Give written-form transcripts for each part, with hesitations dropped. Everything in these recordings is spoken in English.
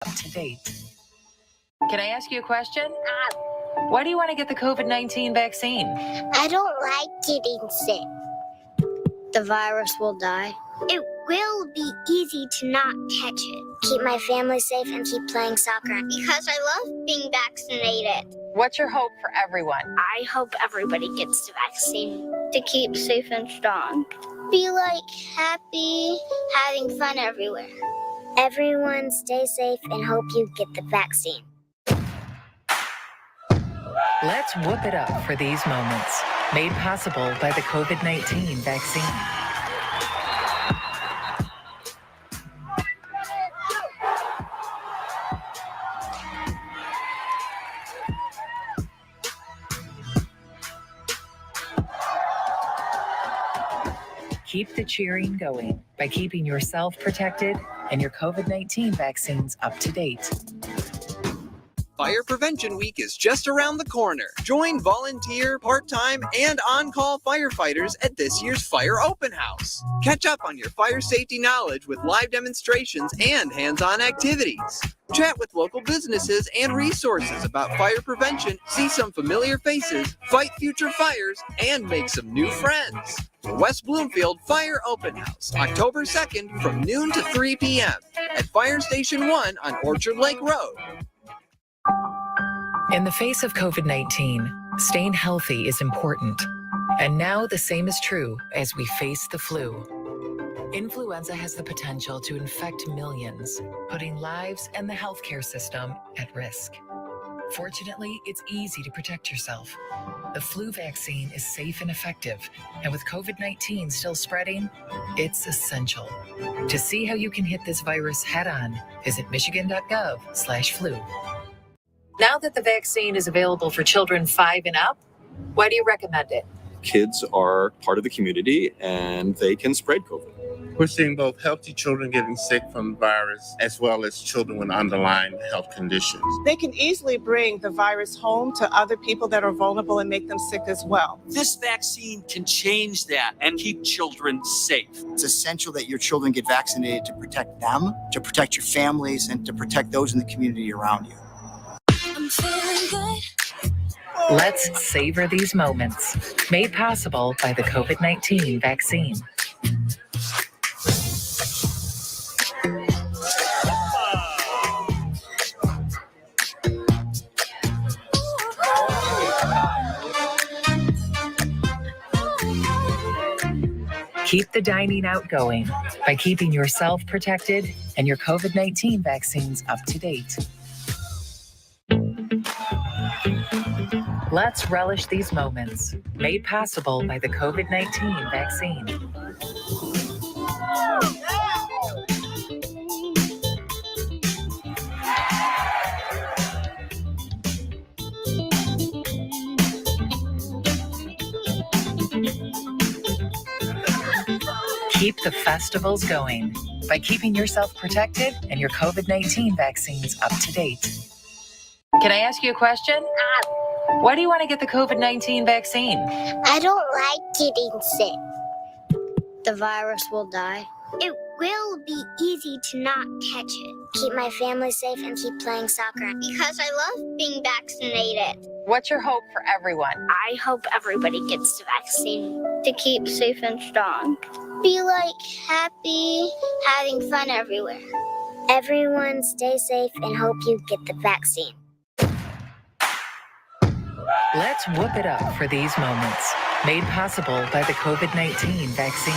up to date. Can I ask you a question? Why do you want to get the COVID-19 vaccine? I don't like getting sick. The virus will die. It will be easy to not catch it. Keep my family safe and keep playing soccer. Because I love being vaccinated. What's your hope for everyone? I hope everybody gets the vaccine to keep safe and strong. Be happy, having fun everywhere. Everyone stay safe and hope you get the vaccine. Let's whoop it up for these moments. Made possible by the COVID-19 vaccine. Keep the cheering going by keeping yourself protected and your COVID-19 vaccines up to date. Fire Prevention Week is just around the corner. Join volunteer, part-time, and on-call firefighters at this year's Fire Open House. Catch up on your fire safety knowledge with live demonstrations and hands-on activities. Chat with local businesses and resources about fire prevention, see some familiar faces, fight future fires, and make some new friends. The West Bloomfield Fire Open House, October 2nd from noon to 3 p.m. at Fire Station 1 on Orchard Lake Road. In the face of COVID-19, staying healthy is important. And now the same is true as we face the flu. Influenza has the potential to infect millions, putting lives and the healthcare system at risk. Fortunately, it's easy to protect yourself. The flu vaccine is safe and effective, and with COVID-19 still spreading, it's essential. To see how you can hit this virus head-on, visit michigan.gov/flu. Now that the vaccine is available for children 5 and up, why do you recommend it? Kids are part of the community and they can spread COVID. We're seeing both healthy children getting sick from the virus as well as children with underlying health conditions. They can easily bring the virus home to other people that are vulnerable and make them sick as well. This vaccine can change that and keep children safe. It's essential that your children get vaccinated to protect them, to protect your families, and to protect those in the community around you. I'm feeling good. Let's savor these moments. Made possible by the COVID-19 vaccine. Keep the dining out going by keeping yourself protected and your COVID-19 vaccines up to date. Let's relish these moments, made possible by the COVID-19 vaccine. Keep the festivals going by keeping yourself protected and your COVID-19 vaccines up to date. Can I ask you a question? Why do you want to get the COVID-19 vaccine? I don't like getting sick. The virus will die. It will be easy to not catch it. Keep my family safe and keep playing soccer. Because I love being vaccinated. What's your hope for everyone? I hope everybody gets the vaccine to keep safe and strong. Be happy, having fun everywhere. Everyone stay safe and hope you get the vaccine. Let's whoop it up for these moments. Made possible by the COVID-19 vaccine.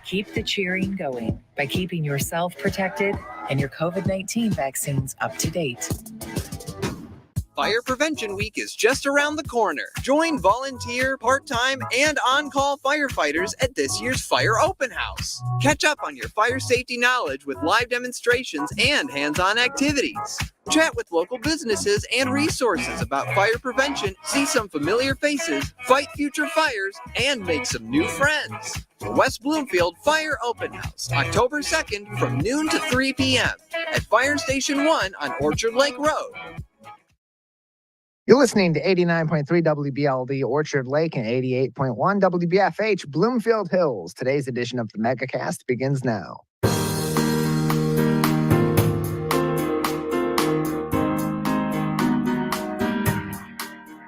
Keep the cheering going by keeping yourself protected and your COVID-19 vaccines up to date. Fire Prevention Week is just around the corner. Join volunteer, part-time, and on-call firefighters at this year's Fire Open House. Catch up on your fire safety knowledge with live demonstrations and hands-on activities. Chat with local businesses and resources about fire prevention, see some familiar faces, fight future fires, and make some new friends. The West Bloomfield Fire Open House, October 2nd from noon to 3 p.m. at Fire Station 1 on Orchard Lake Road. You're listening to 89.3 WBLD Orchard Lake and 88.1 WBFH Bloomfield Hills. Today's edition of the Megacast begins now.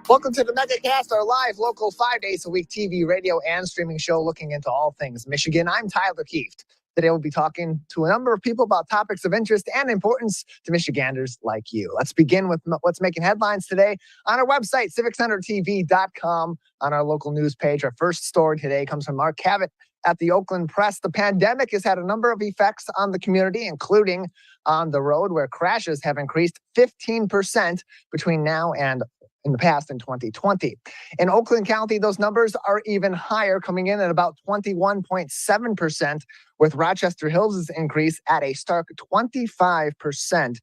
Welcome to the Megacast, our live, local, 5 days a week TV, radio, and streaming show looking into all things Michigan. I'm Tyler Kieft. Today we'll be talking to a number of people about topics of interest and importance to Michiganders like you. Let's begin with what's making headlines today on our website, civiccentertv.com, on our local news page. Our first story today comes from Mark Cavett at the Oakland Press. The pandemic has had a number of effects on the community, including on the road, where crashes have increased 15% between now and in the past in 2020. In Oakland County, those numbers are even higher, coming in at about 21.7%, with Rochester Hills' increase at a stark 25% since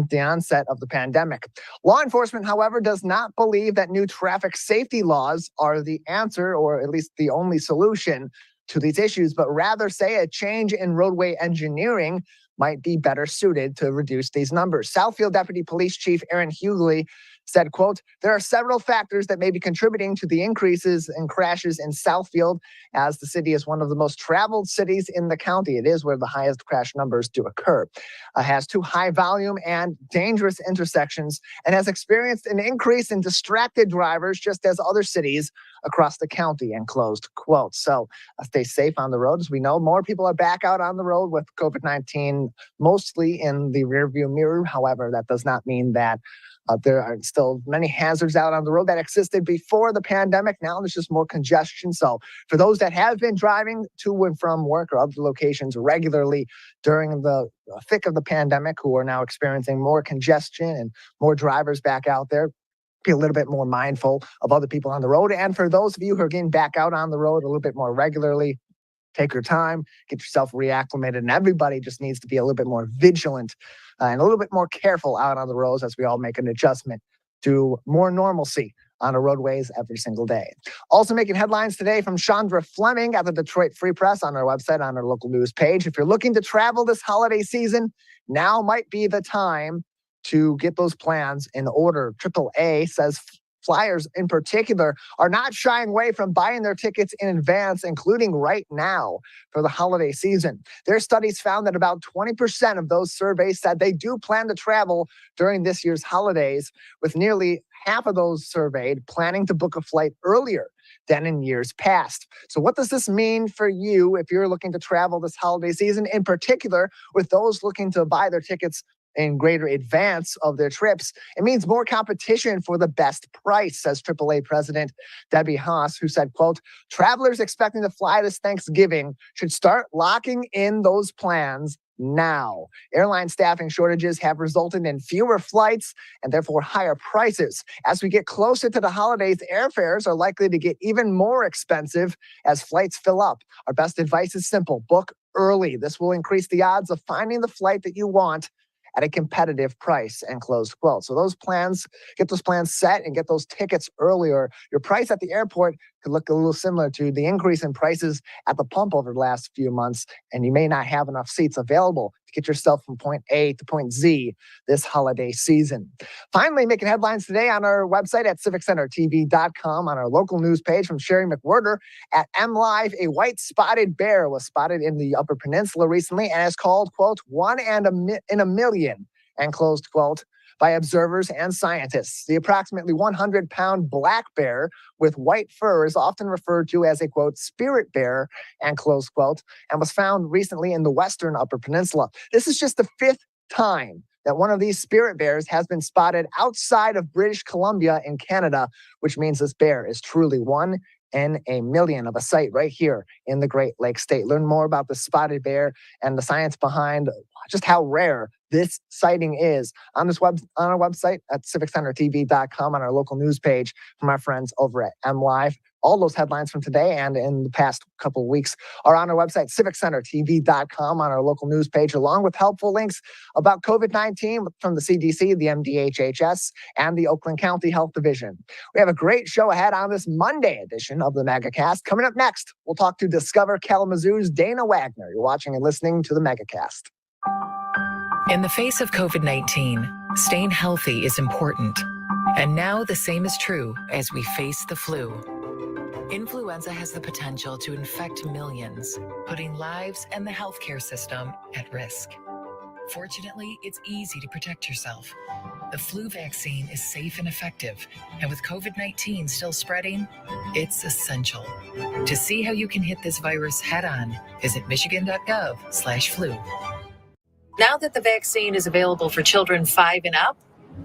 the onset of the pandemic. Law enforcement, however, does not believe that new traffic safety laws are the answer, or at least the only solution to these issues, but rather say a change in roadway engineering might be better suited to reduce these numbers. Southfield Deputy Police Chief Aaron Hughley said, quote, "There are several factors that may be contributing to the increases in crashes in Southfield, as the city is one of the most traveled cities in the county. It is where the highest crash numbers do occur. Has two high volume and dangerous intersections and has experienced an increase in distracted drivers, just as other cities across the county," and closed quote. So stay safe on the roads. We know more people are back out on the road with COVID-19, mostly in the rearview mirror. However, that does not mean that there are still many hazards out on the road that existed before the pandemic. Now there's just more congestion. So for those that have been driving to and from work or other locations regularly during the thick of the pandemic, who are now experiencing more congestion and more drivers back out there, be a little bit more mindful of other people on the road. And for those of you who are getting back out on the road a little bit more regularly, take your time, get yourself reacclimated, and everybody just needs to be a little bit more vigilant and a little bit more careful out on the roads as we all make an adjustment to more normalcy on the roadways every single day. Also making headlines today from Chandra Fleming at the Detroit Free Press on our website, on our local news page. If you're looking to travel this holiday season, now might be the time to get those plans in order. AAA says flyers in particular are not shying away from buying their tickets in advance, including right now for the holiday season. Their studies found that about 20% of those surveys said they do plan to travel during this year's holidays, with nearly half of those surveyed planning to book a flight earlier than in years past. So what does this mean for you if you're looking to travel this holiday season, in particular with those looking to buy their tickets in greater advance of their trips? It means more competition for the best price, says AAA President Debbie Haas, who said, quote, "Travelers expecting to fly this Thanksgiving should start locking in those plans now. Airline staffing shortages have resulted in fewer flights and therefore higher prices. As we get closer to the holidays, airfares are likely to get even more expensive as flights fill up. Our best advice is simple: book early. This will increase the odds of finding the flight that you want at a competitive price," and close quote. So those plans, get those plans set and get those tickets earlier. Your price at the airport could look a little similar to the increase in prices at the pump over the last few months, and you may not have enough seats available to get yourself from point A to point Z this holiday season. Finally, making headlines today on our website at civiccentertv.com, on our local news page from Sherry McWhirter at MLive. A white spotted bear was spotted in the Upper Peninsula recently and is called, quote, "one in a million," and closed quote, by observers and scientists. The approximately 100-pound black bear with white fur is often referred to as a, quote, "spirit bear," and close quote, and was found recently in the western Upper Peninsula. This is just the 5th time that one of these spirit bears has been spotted outside of British Columbia in Canada, which means this bear is truly one in a million of a sight right here in the Great Lakes State. Learn more about the spotted bear and the science behind just how rare this sighting is on our website at civiccentertv.com, on our local news page from our friends over at MLive. All those headlines from today and in the past couple of weeks are on our website, civiccentertv.com, on our local news page, along with helpful links about COVID-19 from the CDC, the MDHHS, and the Oakland County Health Division. We have a great show ahead on this Monday edition of the Megacast. Coming up next, we'll talk to Discover Kalamazoo's Dana Wagner. You're watching and listening to the Megacast. In the face of COVID-19, staying healthy is important. And now the same is true as we face the flu. Influenza has the potential to infect millions, putting lives and the healthcare system at risk. Fortunately, it's easy to protect yourself. The flu vaccine is safe and effective, and with COVID-19 still spreading, it's essential. To see how you can hit this virus head-on, visit michigan.gov/flu. Now that the vaccine is available for children 5 and up,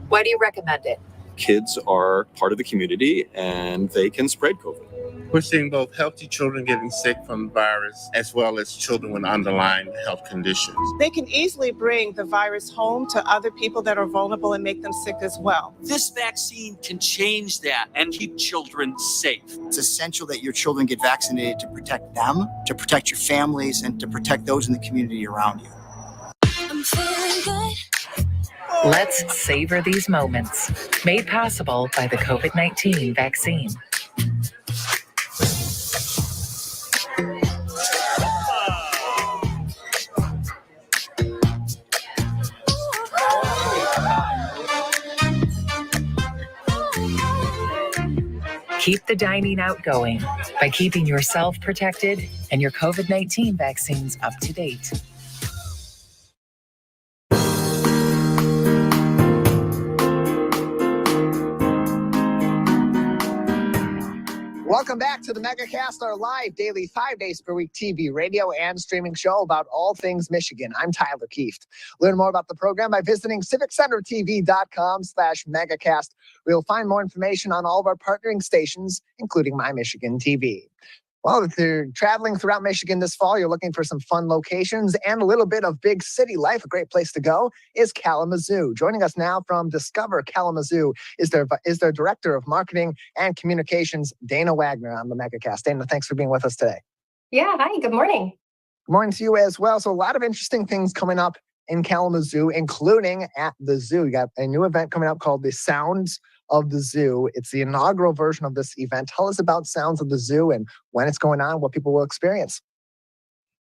why do you recommend it? Kids are part of the community and they can spread COVID. We're seeing both healthy children getting sick from the virus as well as children with underlying health conditions. They can easily bring the virus home to other people that are vulnerable and make them sick as well. This vaccine can change that and keep children safe. It's essential that your children get vaccinated to protect them, to protect your families, and to protect those in the community around you. I'm feeling good. Let's savor these moments, made possible by the COVID-19 vaccine. Keep the dining out going by keeping yourself protected and your COVID-19 vaccines up to date. Welcome back to the Megacast, our live daily 5 days per week TV, radio, and streaming show about all things Michigan. I'm Tyler Kieft. Learn more about the program by visiting civiccentertv.com/megacast. We'll find more information on all of our partnering stations, including My Michigan TV. Well, if you're traveling throughout Michigan this fall, you're looking for some fun locations and a little bit of big city life, a great place to go is Kalamazoo. Joining us now from Discover Kalamazoo is their Director of Marketing and Communications, Dana Wagner, on the Megacast. Dana, thanks for being with us today. Yeah, hi, good morning. Good morning to you as well. So a lot of interesting things coming up in Kalamazoo, including at the zoo. You got a new event coming up called the Sounds of the Zoo. It's the inaugural version of this event. Tell us about Sounds of the Zoo and when it's going on, what people will experience.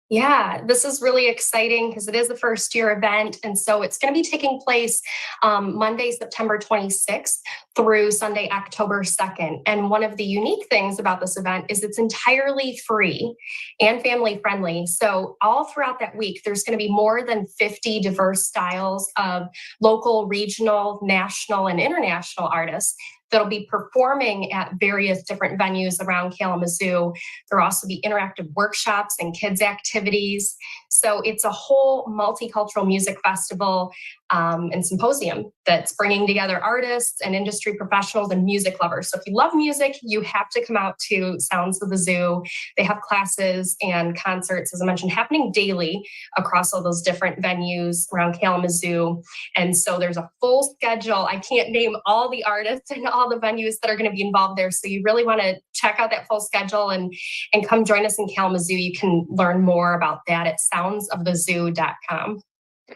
Yeah, this is really exciting because it is the first year event. And so it's going to be taking place Monday, September 26th through Sunday, October 2nd. And one of the unique things about this event is it's entirely free and family friendly. So all throughout that week, there's going to be more than 50 diverse styles of local, regional, national, and international artists that'll be performing at various different venues around Kalamazoo. There'll also be interactive workshops and kids activities. So it's a whole multicultural music festival and symposium that's bringing together artists and industry professionals and music lovers. So if you love music, you have to come out to Sounds of the Zoo. They have classes and concerts, as I mentioned, happening daily across all those different venues around Kalamazoo. And so there's a full schedule. I can't name all the artists and all the venues that are going to be involved there. So you really want to check out that full schedule and come join us in Kalamazoo. You can learn more about that at soundsofthezoo.com.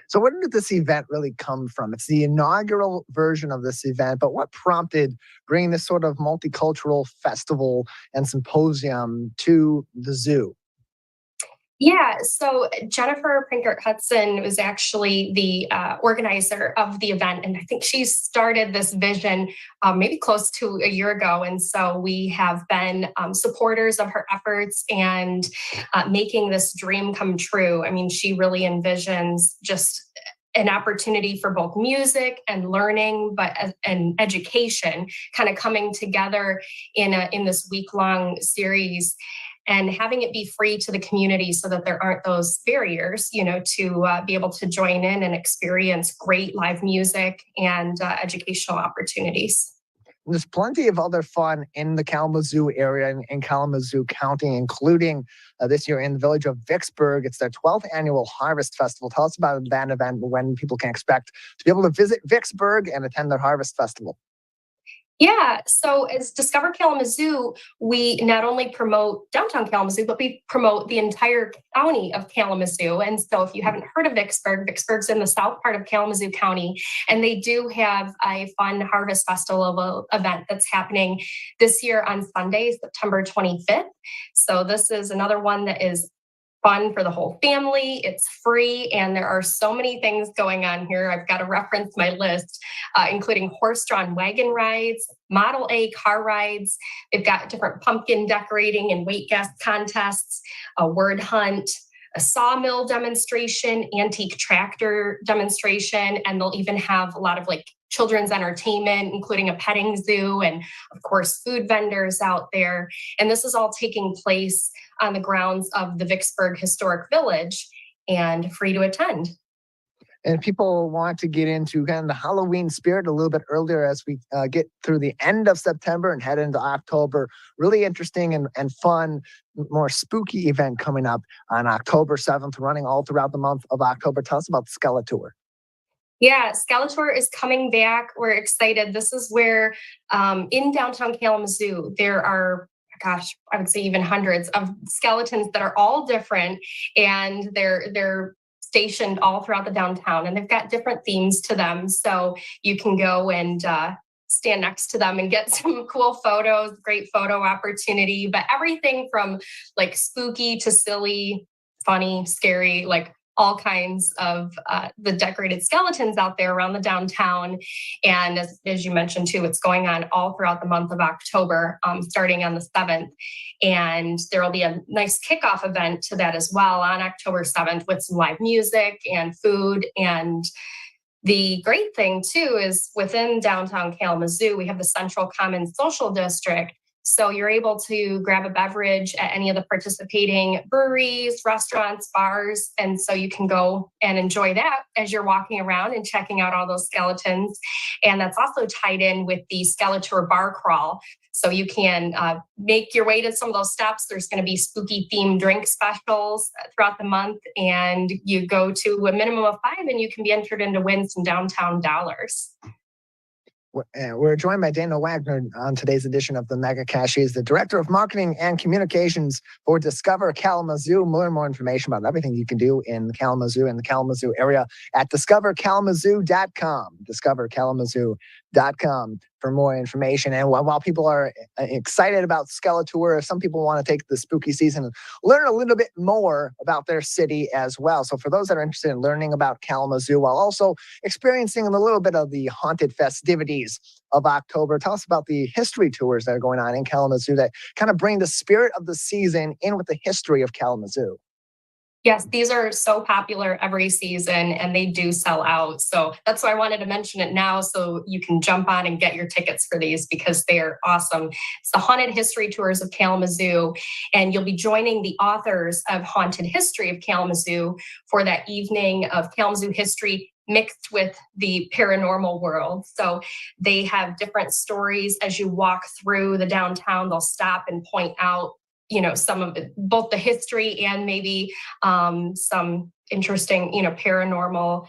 So where did this event really come from? It's the inaugural version of this event, but what prompted bringing this sort of multicultural festival and symposium to the zoo? Yeah, so Jennifer Prinkert-Hudson was actually the organizer of the event. And I think she started this vision maybe close to a year ago. And so we have been supporters of her efforts and making this dream come true. I mean, she really envisions just an opportunity for both music and learning, and education kind of coming together in this week-long series, and having it be free to the community so that there aren't those barriers, to be able to join in and experience great live music and educational opportunities. And there's plenty of other fun in the Kalamazoo area and in Kalamazoo County, including this year in the village of Vicksburg. It's their 12th annual Harvest Festival. Tell us about that event, when people can expect to be able to visit Vicksburg and attend their Harvest Festival. Yeah, so as Discover Kalamazoo, we not only promote downtown Kalamazoo, but we promote the entire county of Kalamazoo. And so if you haven't heard of Vicksburg, Vicksburg's in the south part of Kalamazoo County, and they do have a fun Harvest Festival event that's happening this year on Sunday, September 25th. So this is another one that is fun for the whole family. It's free, and there are so many things going on here. I've got to reference my list, including horse-drawn wagon rides, Model A car rides. They've got different pumpkin decorating and weight guess contests, a word hunt, a sawmill demonstration, antique tractor demonstration, and they'll even have a lot of children's entertainment, including a petting zoo and, of course, food vendors out there. And this is all taking place on the grounds of the Vicksburg Historic Village and free to attend. And people want to get into kind of the Halloween spirit a little bit earlier as we get through the end of September and head into October. Really interesting and fun, more spooky event coming up on October 7th, running all throughout the month of October. Tell us about the Skeletor. Yeah, Skeletor is coming back. We're excited. This is where in downtown Kalamazoo, there are, I would say even hundreds of skeletons that are all different, and they're stationed all throughout the downtown, and they've got different themes to them. So you can go and stand next to them and get some cool photos, great photo opportunity, but everything from spooky to silly, funny, scary, all kinds of the decorated skeletons out there around the downtown. And as you mentioned too, it's going on all throughout the month of October, starting on the 7th. And there will be a nice kickoff event to that as well on October 7th with some live music and food. And the great thing too is within downtown Kalamazoo, we have the Central Commons Social District. So you're able to grab a beverage at any of the participating breweries, restaurants, bars. And so you can go and enjoy that as you're walking around and checking out all those skeletons. And that's also tied in with the Skeletor Bar Crawl. So you can make your way to some of those steps. There's going to be spooky themed drink specials throughout the month. And you go to a minimum of 5 and you can be entered in to win some downtown dollars. We're joined by Dana Wagner on today's edition of the Megacast. She is the Director of Marketing and Communications for Discover Kalamazoo. Learn more information about everything you can do in Kalamazoo and the Kalamazoo area at discoverkalamazoo.com. Discoverkalamazoo.com for more information. And while people are excited about Skeletor, some people want to take the spooky season and learn a little bit more about their city as well. So for those that are interested in learning about Kalamazoo while also experiencing a little bit of the haunted festivities of October, tell us about the history tours that are going on in Kalamazoo that kind of bring the spirit of the season in with the history of Kalamazoo. Yes, these are so popular every season and they do sell out. So that's why I wanted to mention it now so you can jump on and get your tickets for these because they're awesome. It's the Haunted History Tours of Kalamazoo, and you'll be joining the authors of Haunted History of Kalamazoo for that evening of Kalamazoo history mixed with the paranormal world. So they have different stories as you walk through the downtown. They'll stop and point out some of it, both the history and maybe some interesting, paranormal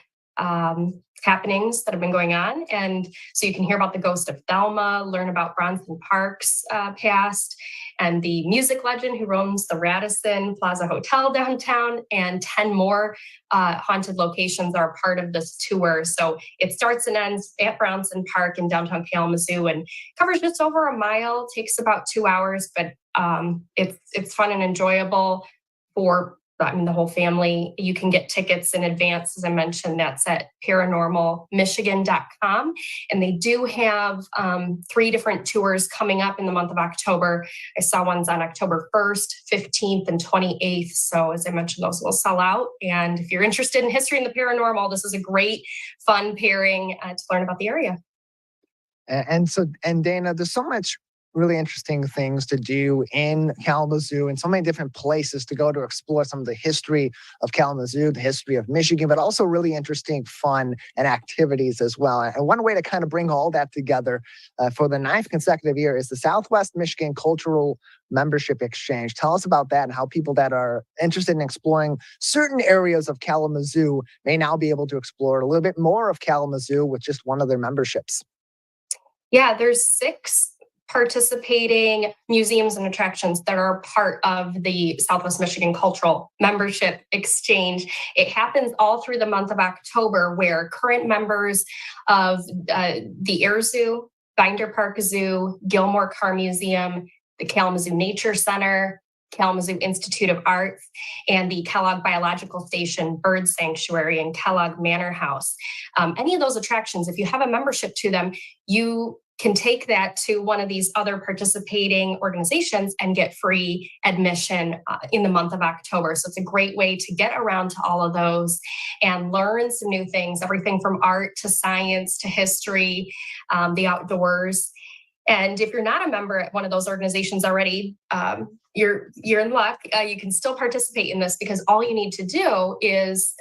happenings that have been going on. And so you can hear about the ghost of Thelma, learn about Bronson Park's past, and the music legend who roams the Radisson Plaza Hotel downtown, and 10 more haunted locations are part of this tour. So it starts and ends at Bronson Park in downtown Kalamazoo and covers just over a mile, takes about 2 hours, but it's fun and enjoyable for the whole family. You can get tickets in advance. As I mentioned, that's at paranormalmichigan.com. And they do have 3 different tours coming up in the month of October. I saw ones on October 1st, 15th, and 28th. So as I mentioned, those will sell out. And if you're interested in history and the paranormal, this is a great, fun pairing to learn about the area. And Dana, there's so much really interesting things to do in Kalamazoo and so many different places to go to explore some of the history of Kalamazoo, the history of Michigan, but also really interesting fun and activities as well. And one way to kind of bring all that together for the 9th consecutive year is the Southwest Michigan Cultural Membership Exchange. Tell us about that and how people that are interested in exploring certain areas of Kalamazoo may now be able to explore a little bit more of Kalamazoo with just one of their memberships. Yeah, there's 6 participating museums and attractions that are part of the Southwest Michigan Cultural Membership Exchange. It happens all through the month of October, where current members of the Air Zoo, Binder Park Zoo, Gilmore Car Museum, the Kalamazoo Nature Center, Kalamazoo Institute of Arts, and the Kellogg Biological Station Bird Sanctuary and Kellogg Manor House. Any of those attractions, if you have a membership to them, you can take that to one of these other participating organizations and get free admission in the month of October. So it's a great way to get around to all of those and learn some new things, everything from art to science to history, the outdoors. And if you're not a member at one of those organizations already, you're in luck. You can still participate in this because all you need to do is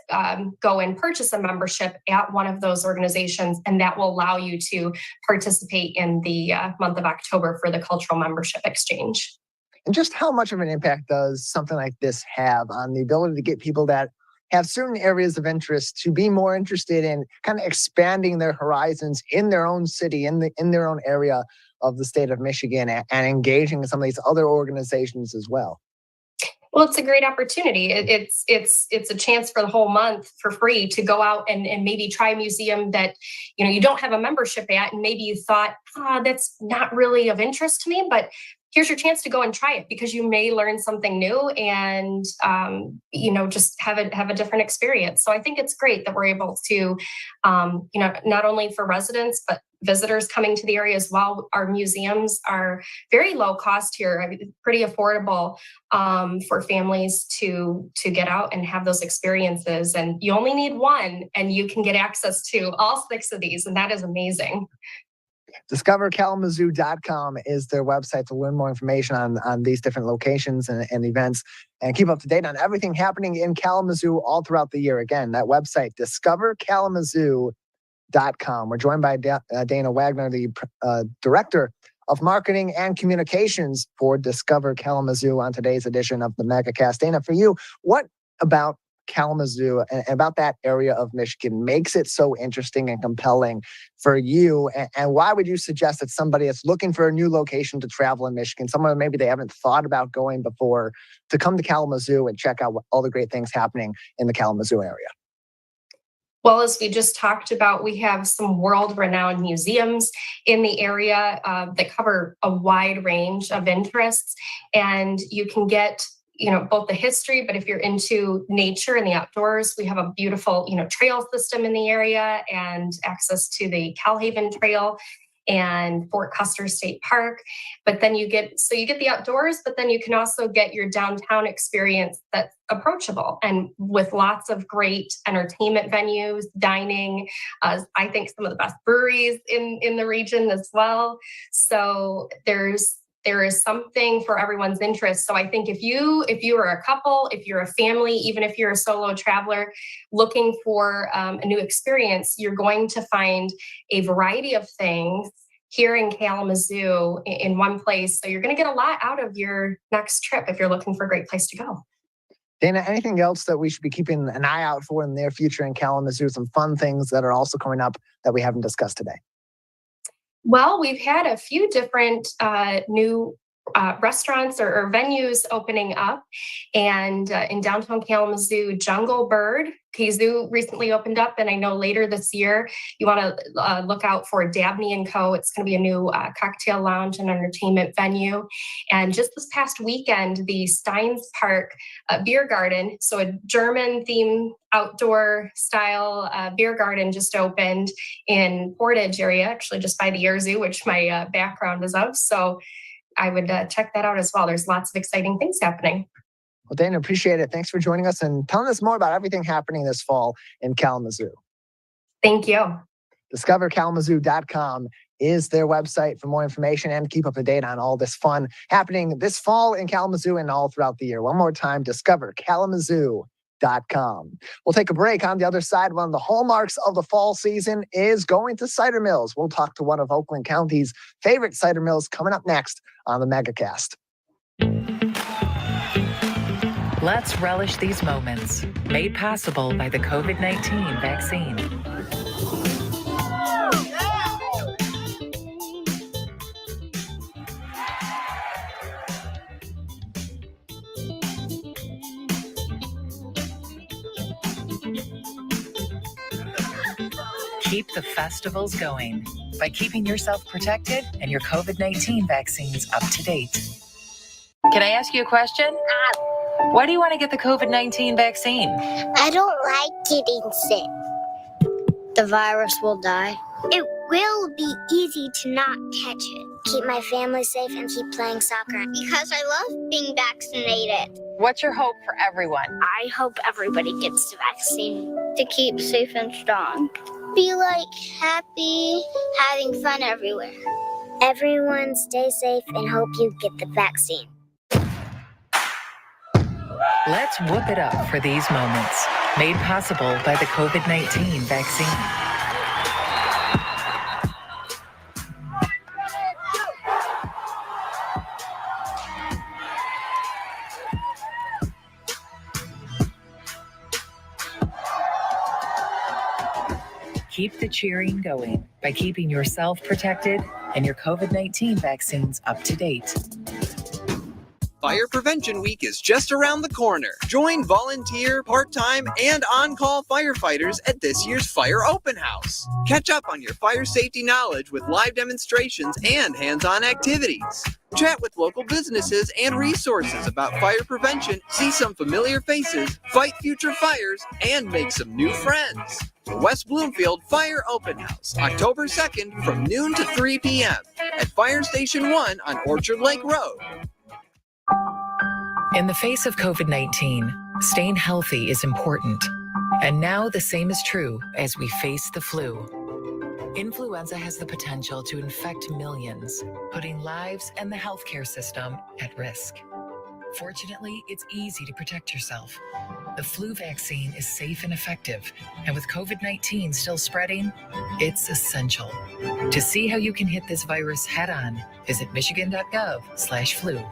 go and purchase a membership at one of those organizations, and that will allow you to participate in the month of October for the Cultural Membership Exchange. And just how much of an impact does something like this have on the ability to get people that have certain areas of interest to be more interested in kind of expanding their horizons in their own city, in their own area of the state of Michigan, and engaging in some of these other organizations as well? Well, it's a great opportunity. It's a chance for the whole month for free to go out and maybe try a museum that you don't have a membership at, and maybe you thought, that's not really of interest to me, but here's your chance to go and try it because you may learn something new and just have a different experience. So I think it's great that we're able to not only for residents but visitors coming to the area as well. Our museums are very low cost here. I mean, pretty affordable for families to get out and have those experiences. And you only need one, and you can get access to all 6 of these, and that is amazing. DiscoverKalamazoo.com is their website to learn more information on these different locations and events, and keep up to date on everything happening in Kalamazoo all throughout the year. Again, that website, DiscoverKalamazoo.com. We're joined by Dana Wagner, the Director of Marketing and Communications for Discover Kalamazoo on today's edition of the Megacast. Dana, for you, what about Kalamazoo and about that area of Michigan makes it so interesting and compelling for you? And why would you suggest that somebody that's looking for a new location to travel in Michigan, someone maybe they haven't thought about going before, to come to Kalamazoo and check out all the great things happening in the Kalamazoo area? Well, as we just talked about, we have some world-renowned museums in the area that cover a wide range of interests, and you can get both the history, but if you're into nature and the outdoors, we have a beautiful, trail system in the area and access to the Calhaven Trail and Fort Custer State Park. But then you get the outdoors, but then you can also get your downtown experience that's approachable and with lots of great entertainment venues, dining, I think some of the best breweries in the region as well. So there is something for everyone's interest. So I think if you are a couple, if you're a family, even if you're a solo traveler looking for a new experience, you're going to find a variety of things here in Kalamazoo in one place. So you're going to get a lot out of your next trip if you're looking for a great place to go. Dana, anything else that we should be keeping an eye out for in the near future in Kalamazoo? Some fun things that are also coming up that we haven't discussed today. Well, we've had a few different new restaurants or venues opening up. And in downtown Kalamazoo, Jungle Bird Kazoo recently opened up. And I know later this year, you want to look out for Dabney & Co. It's going to be a new cocktail lounge and entertainment venue. And just this past weekend, the Steins Park Beer Garden, so a German-themed outdoor style beer garden just opened in Portage area, actually just by the Air Zoo, which my background is of. So I would check that out as well. There's lots of exciting things happening. Well, Dana, appreciate it. Thanks for joining us and telling us more about everything happening this fall in Kalamazoo. Thank you. DiscoverKalamazoo.com is their website for more information and to keep up to date on all this fun happening this fall in Kalamazoo and all throughout the year. One more time, DiscoverKalamazoo.com. We'll take a break. On the other side, one of the hallmarks of the fall season is going to cider mills. We'll talk to one of Oakland County's favorite cider mills coming up next on the Megacast. Let's relish these moments, made possible by the COVID-19 vaccine. Keep the festivals going by keeping yourself protected and your COVID-19 vaccines up to date. Can I ask you a question? Why do you want to get the COVID-19 vaccine? I don't like getting sick. The virus will die. It will be easy to not catch it. Keep my family safe and keep playing soccer because I love being vaccinated. What's your hope for everyone? I hope everybody gets the vaccine to keep safe and strong. Be happy, having fun everywhere. Everyone stay safe and hope you get the vaccine. Let's whoop it up for these moments, made possible by the COVID-19 vaccine. Keep the cheering going by keeping yourself protected and your COVID-19 vaccines up to date. Fire Prevention Week is just around the corner. Join volunteer, part-time, and on-call firefighters at this year's Fire Open House. Catch up on your fire safety knowledge with live demonstrations and hands-on activities. Chat with local businesses and resources about fire prevention, see some familiar faces, fight future fires, and make some new friends. The West Bloomfield Fire Open House, October 2nd from noon to 3 p.m. at Fire Station 1 on Orchard Lake Road. In the face of COVID-19, staying healthy is important. And now the same is true as we face the flu. Influenza has the potential to infect millions, putting lives and the healthcare system at risk. Fortunately, it's easy to protect yourself. The flu vaccine is safe and effective, and with COVID-19 still spreading, it's essential. To see how you can hit this virus head-on, visit michigan.gov/flu.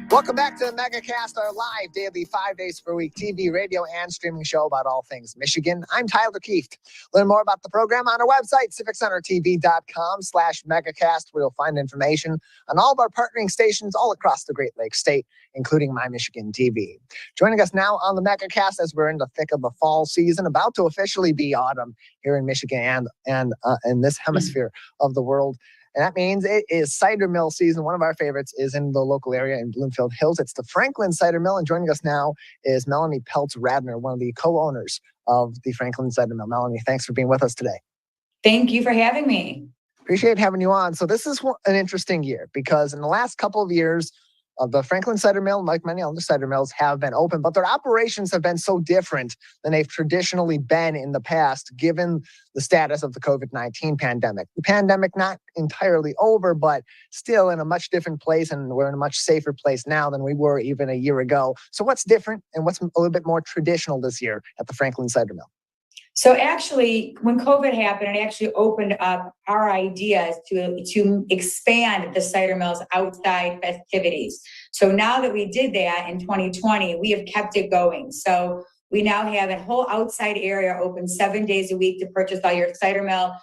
Welcome back to the Megacast, our live daily 5 days per week TV, radio, and streaming show about all things Michigan. I'm Tyler Kieft. Learn more about the program on our website, civiccentertv.com/megacast, where you'll find information on all of our partnering stations all across the Great Lakes state, including My Michigan TV. Joining us now on the Megacast as we're in the thick of the fall season, about to officially be autumn here in Michigan and in this hemisphere of the world. And that means it is cider mill season. One of our favorites is in the local area in Bloomfield Hills. It's the Franklin Cider Mill. And joining us now is Melanie Peltz-Radner, one of the co-owners of the Franklin Cider Mill. Melanie, thanks for being with us today. Thank you for having me. Appreciate having you on. So this is an interesting year because in the last couple of years, the Franklin Cider Mill, like many other cider mills, have been open, but their operations have been so different than they've traditionally been in the past, given the status of the COVID-19 pandemic. The pandemic not entirely over, but still in a much different place, and we're in a much safer place now than we were even a year ago. So what's different and what's a little bit more traditional this year at the Franklin Cider Mill? So actually, when COVID happened, it actually opened up our ideas to expand the cider mill's outside festivities. So now that we did that in 2020, we have kept it going. So we now have a whole outside area open 7 days a week to purchase all your cider mill,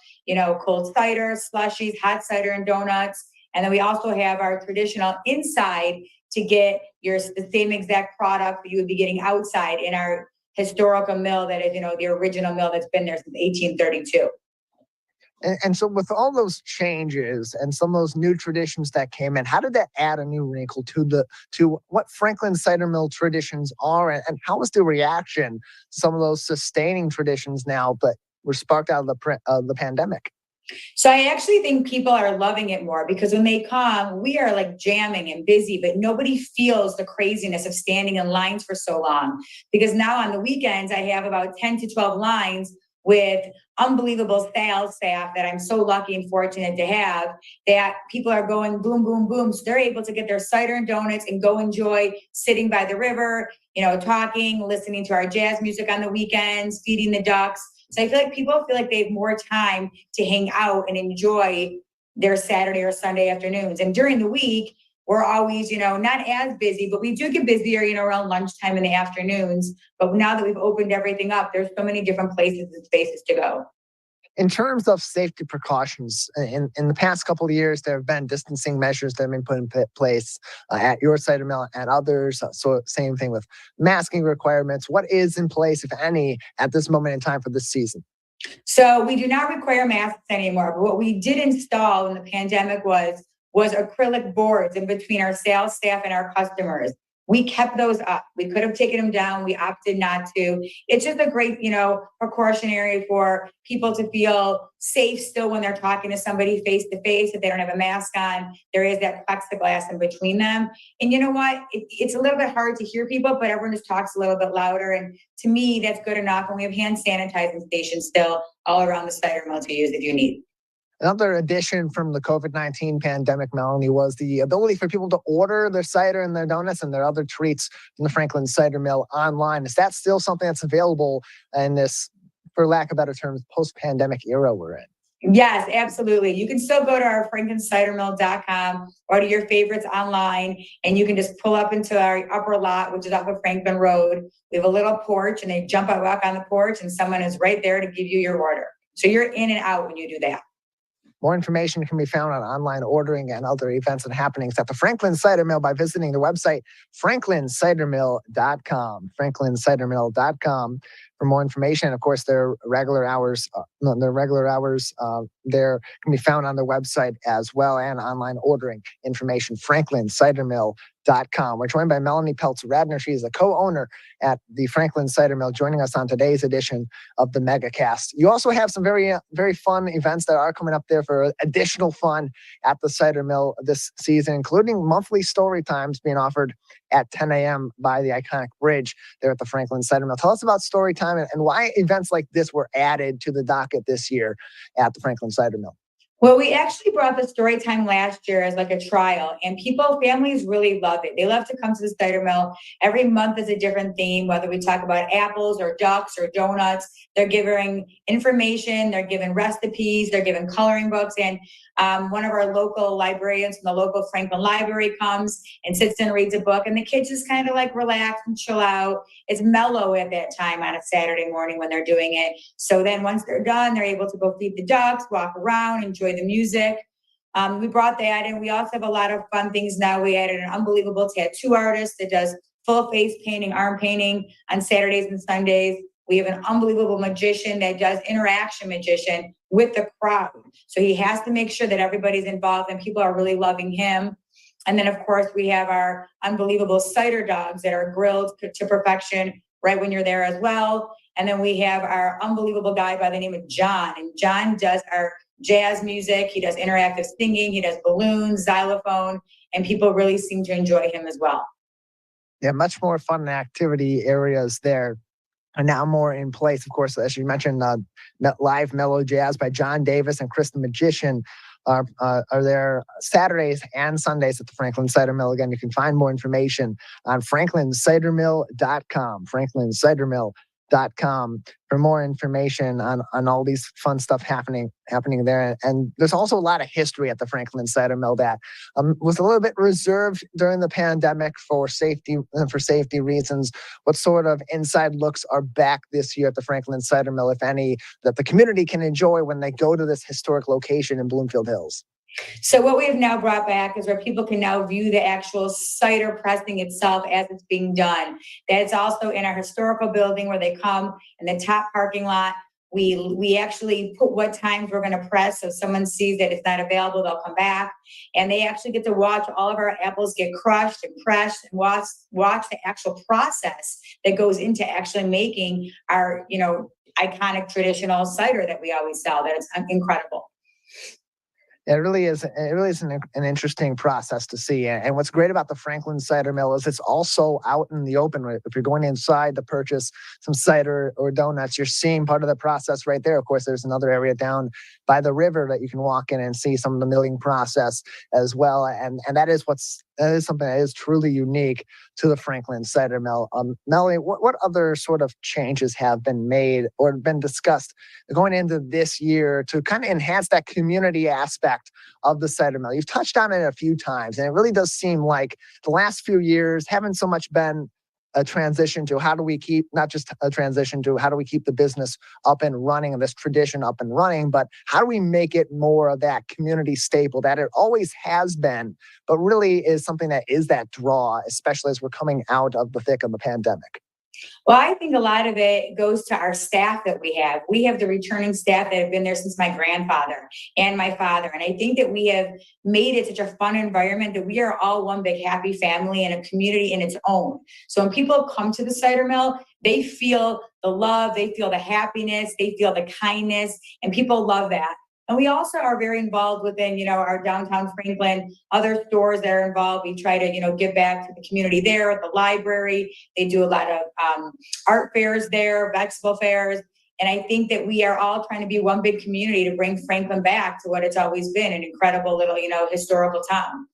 cold cider, slushies, hot cider, and donuts. And then we also have our traditional inside to get the same exact product that you would be getting outside in our historical mill that is, the original mill that's been there since 1832. And so with all those changes and some of those new traditions that came in, how did that add a new wrinkle to what Franklin Cider Mill traditions are? And how was the reaction to some of those sustaining traditions now, but were sparked out of the pandemic? So I actually think people are loving it more because when they come, we are like jamming and busy, but nobody feels the craziness of standing in lines for so long. Because now on the weekends, I have about 10 to 12 lines with unbelievable sales staff that I'm so lucky and fortunate to have, that people are going boom, boom, boom. So they're able to get their cider and donuts and go enjoy sitting by the river, talking, listening to our jazz music on the weekends, feeding the ducks. So I feel like people feel like they have more time to hang out and enjoy their Saturday or Sunday afternoons. And during the week, we're always, not as busy, but we do get busier, around lunchtime in the afternoons. But now that we've opened everything up, there's so many different places and spaces to go. In terms of safety precautions, in the past couple of years, there have been distancing measures that have been put in place at your cider mill and others. So same thing with masking requirements. What is in place, if any, at this moment in time for this season? So we do not require masks anymore. But what we did install when the pandemic was acrylic boards in between our sales staff and our customers. We kept those up. We could have taken them down. We opted not to. It's just a great, precautionary for people to feel safe still when they're talking to somebody face to face. If they don't have a mask on, there is that plexiglass in between them. And you know what? It's a little bit hard to hear people, but everyone just talks a little bit louder. And to me, that's good enough. And we have hand sanitizing stations still all around the cider mill to use if you need. Another addition from the COVID-19 pandemic, Melanie, was the ability for people to order their cider and their donuts and their other treats from the Franklin Cider Mill online. Is that still something that's available in this, for lack of better terms, post-pandemic era we're in? Yes, absolutely. You can still go to our franklincidermill.com or to your favorites online, and you can just pull up into our upper lot, which is off of Franklin Road. We have a little porch, and they jump out, walk on the porch, and someone is right there to give you your order. So you're in and out when you do that. More information can be found on online ordering and other events and happenings at the Franklin Cider Mill by visiting the website franklincidermill.com. franklincidermill.com for more information. Of course, their regular hours there can be found on their website as well, and online ordering information, franklincidermill.com. We're joined by Melanie Peltz-Radner. She is a co-owner at the Franklin Cider Mill, joining us on today's edition of the Megacast. You also have some very, very fun events that are coming up there for additional fun at the Cider Mill this season, including monthly story times being offered at 10 a.m. by the iconic bridge there at the Franklin Cider Mill. Tell us about story time and why events like this were added to the docket this year at the Franklin Cider Mill. Well, we actually brought the story time last year as like a trial, and families really love it. They love to come to the cider mill. Every month is a different theme, whether we talk about apples or ducks or donuts. They're giving information, they're giving recipes, they're giving coloring books. And one of our local librarians from the local Franklin Library comes and sits and reads a book, and the kids just kind of like relax and chill out. It's mellow at that time on a Saturday morning when they're doing it. So then once they're done, they're able to go feed the ducks, walk around, enjoy the music. We brought that in. We also have a lot of fun things now. We added an unbelievable tattoo artist that does full face painting, arm painting on Saturdays and Sundays. We have an unbelievable magician that does interaction magician with the crowd. So he has to make sure that everybody's involved and people are really loving him. And then, of course, we have our unbelievable cider dogs that are grilled to perfection right when you're there as well. And then we have our unbelievable guy by the name of John. And John does our jazz music. He does interactive singing. He does balloons, xylophone, and people really seem to enjoy him as well. Yeah, much more fun and activity areas there are now more in place. Of course, as you mentioned, live mellow jazz by John Davis and Chris the Magician are there Saturdays and Sundays at the Franklin Cider Mill. Again, you can find more information on franklincidermill.com. franklincidermill.com for more information on all these fun stuff happening there. And there's also a lot of history at the Franklin Cider Mill that was a little bit reserved during the pandemic for safety reasons. What sort of inside looks are back this year at the Franklin Cider Mill, if any, that the community can enjoy when they go to this historic location in Bloomfield Hills? So what we have now brought back is where people can now view the actual cider pressing itself as it's being done. That's also in our historical building where they come in the top parking lot. We actually put what times we're going to press. So if someone sees that it's not available, they'll come back. And they actually get to watch all of our apples get crushed and pressed and watch the actual process that goes into actually making our, iconic traditional cider that we always sell. That is incredible. It really is. It really is an interesting process to see. And what's great about the Franklin Cider Mill is it's also out in the open. If you're going inside to purchase some cider or donuts, you're seeing part of the process right there. Of course, there's another area down by the river that you can walk in and see some of the milling process as well. And that is something that is truly unique to the Franklin Cider Mill. Melanie, what other sort of changes have been made or been discussed going into this year to kind of enhance that community aspect of the cider mill? You've touched on it a few times, and it really does seem like the last few years haven't so much been a transition to how do we keep, not just a transition to how do we keep the business up and running and this tradition up and running, but how do we make it more of that community staple that it always has been, but really is something that is that draw, especially as we're coming out of the thick of the pandemic? Well, I think a lot of it goes to our staff that we have. We have the returning staff that have been there since my grandfather and my father. And I think that we have made it such a fun environment that we are all one big happy family and a community in its own. So when people come to the cider mill, they feel the love, they feel the happiness, they feel the kindness, and people love that. And we also are very involved within, our downtown Franklin, other stores that are involved. We try to, give back to the community there at the library. They do a lot of art fairs there, vegetable fairs. And I think that we are all trying to be one big community to bring Franklin back to what it's always been, an incredible little, historical town.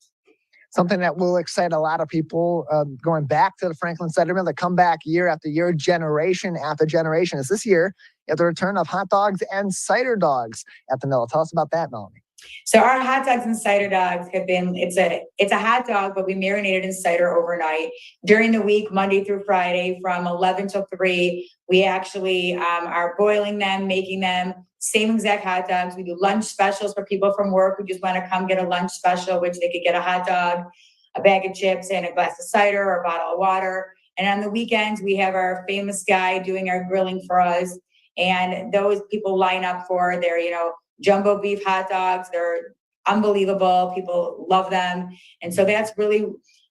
Something that will excite a lot of people going back to the Franklin Cider Mill, that come back year after year, generation after generation. Is this year at the return of hot dogs and cider dogs at the mill. Tell us about that, Melanie. So our hot dogs and cider dogs have been, it's a hot dog, but we marinate it in cider overnight. During the week, Monday through Friday, from 11 till 3, we actually are boiling them, making them same exact hot dogs. We do lunch specials for people from work who just want to come get a lunch special, which they could get a hot dog, a bag of chips, and a glass of cider or a bottle of water. And on the weekends, we have our famous guy doing our grilling for us. And those people line up for their, jumbo beef hot dogs. They're unbelievable. People love them. And so that's really,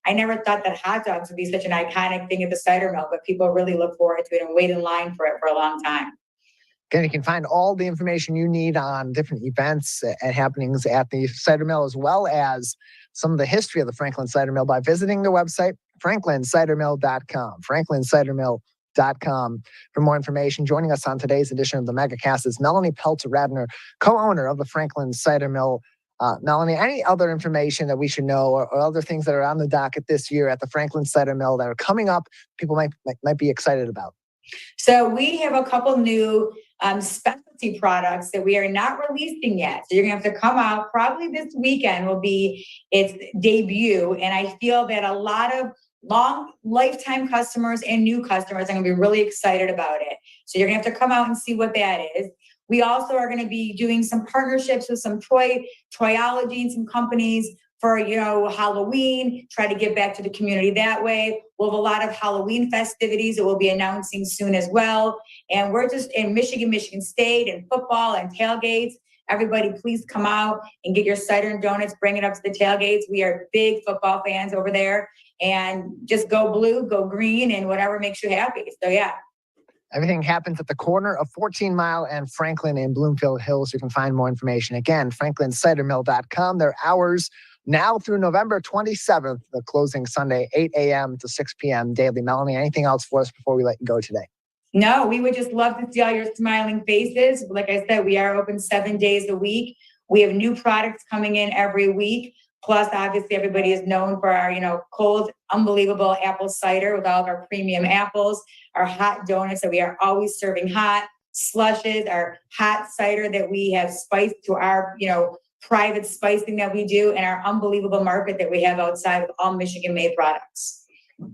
I never thought that hot dogs would be such an iconic thing at the cider mill, but people really look forward to it and wait in line for it for a long time. Again, you can find all the information you need on different events and happenings at the cider mill, as well as some of the history of the Franklin Cider Mill by visiting the website, franklincidermill.com. franklincidermill.com for more information. Joining us on today's edition of the Megacast is Melanie Pelter-Radner, co-owner of the Franklin Cider Mill. Melanie, any other information that we should know or other things that are on the docket this year at the Franklin Cider Mill that are coming up people might be excited about? So we have a couple new specialty products that we are not releasing yet. So you're gonna have to come out. Probably this weekend will be its debut. And I feel that a lot of long lifetime customers and new customers are going to be really excited about it. So you're going to have to come out and see what that is. We also are going to be doing some partnerships with some toyology and some companies for, Halloween, try to give back to the community that way. We'll have a lot of Halloween festivities that we'll be announcing soon as well. And we're just in Michigan State, and football and tailgates. Everybody, please come out and get your cider and donuts, bring it up to the tailgates. We are big football fans over there. And just go blue, go green, and whatever makes you happy. So, yeah. Everything happens at the corner of 14 Mile and Franklin in Bloomfield Hills. You can find more information. Again, franklincidermill.com. Their hours now through November 27th, the closing Sunday, 8 a.m. to 6 p.m. daily. Melanie, anything else for us before we let you go today? No, we would just love to see all your smiling faces. Like I said, we are open 7 days a week. We have new products coming in every week. Plus, obviously, everybody is known for our, cold, unbelievable apple cider with all of our premium apples, our hot donuts that we are always serving hot, slushes, our hot cider that we have spiced to our, private spicing that we do, and our unbelievable market that we have outside with all Michigan-made products.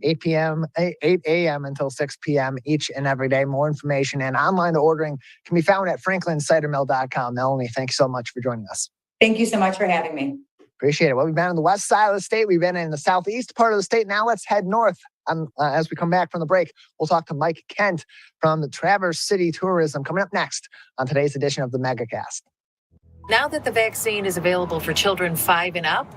8 a.m. until 6 p.m. each and every day. More information and online ordering can be found at franklincidermill.com. Melanie, thanks so much for joining us. Thank you so much for having me. Appreciate it. Well, we've been on the west side of the state. We've been in the southeast part of the state. Now let's head north. As we come back from the break, we'll talk to Mike Kent from the Traverse City Tourism coming up next on today's edition of the Megacast. Now that the vaccine is available for children 5 and up,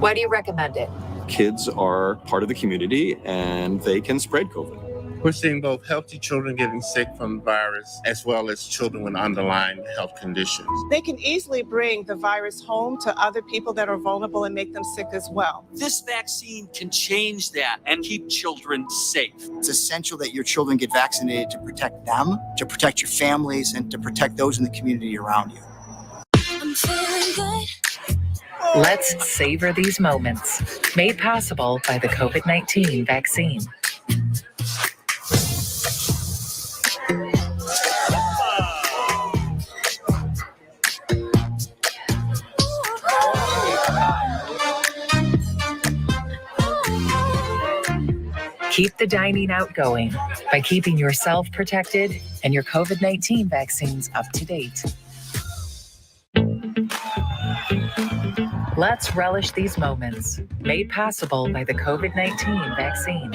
why do you recommend it? Kids are part of the community and they can spread COVID. We're seeing both healthy children getting sick from the virus as well as children with underlying health conditions. They can easily bring the virus home to other people that are vulnerable and make them sick as well. This vaccine can change that and keep children safe. It's essential that your children get vaccinated to protect them, to protect your families, and to protect those in the community around you. I'm feeling good. Let's savor these moments. Made possible by the COVID-19 vaccine. Keep the dining out going by keeping yourself protected and your COVID-19 vaccines up to date. Let's relish these moments, made possible by the COVID-19 vaccine.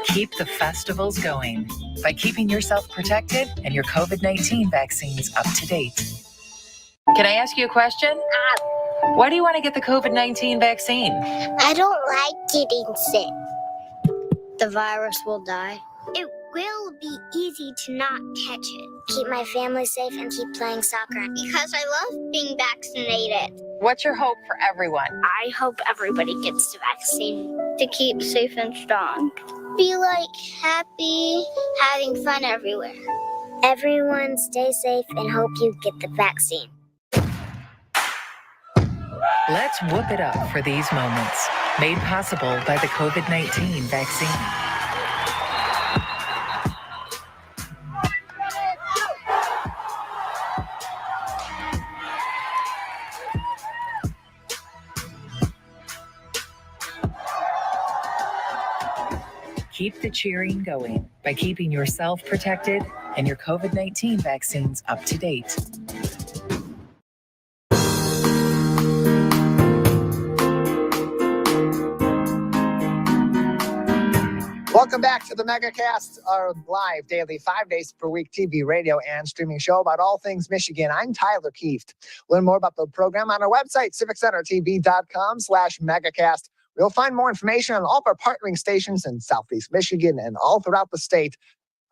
Keep the festivals going by keeping yourself protected and your COVID-19 vaccines up to date. Can I ask you a question? Why do you want to get the COVID-19 vaccine? I don't like getting sick. The virus will die. It will be easy to not catch it. Keep my family safe and keep playing soccer because I love being vaccinated. What's your hope for everyone? I hope everybody gets the vaccine to keep safe and strong. Be happy, having fun everywhere. Everyone stay safe and hope you get the vaccine. Let's whoop it up for these moments, made possible by the COVID-19 vaccine. Keep the cheering going by keeping yourself protected and your COVID-19 vaccines up to date. Welcome back to the Megacast, our live daily 5 days per week TV, radio, and streaming show about all things Michigan. I'm Tyler Kieft. Learn more about the program on our website, civiccentertv.com/megacast. You'll find more information on all of our partnering stations in Southeast Michigan and all throughout the state,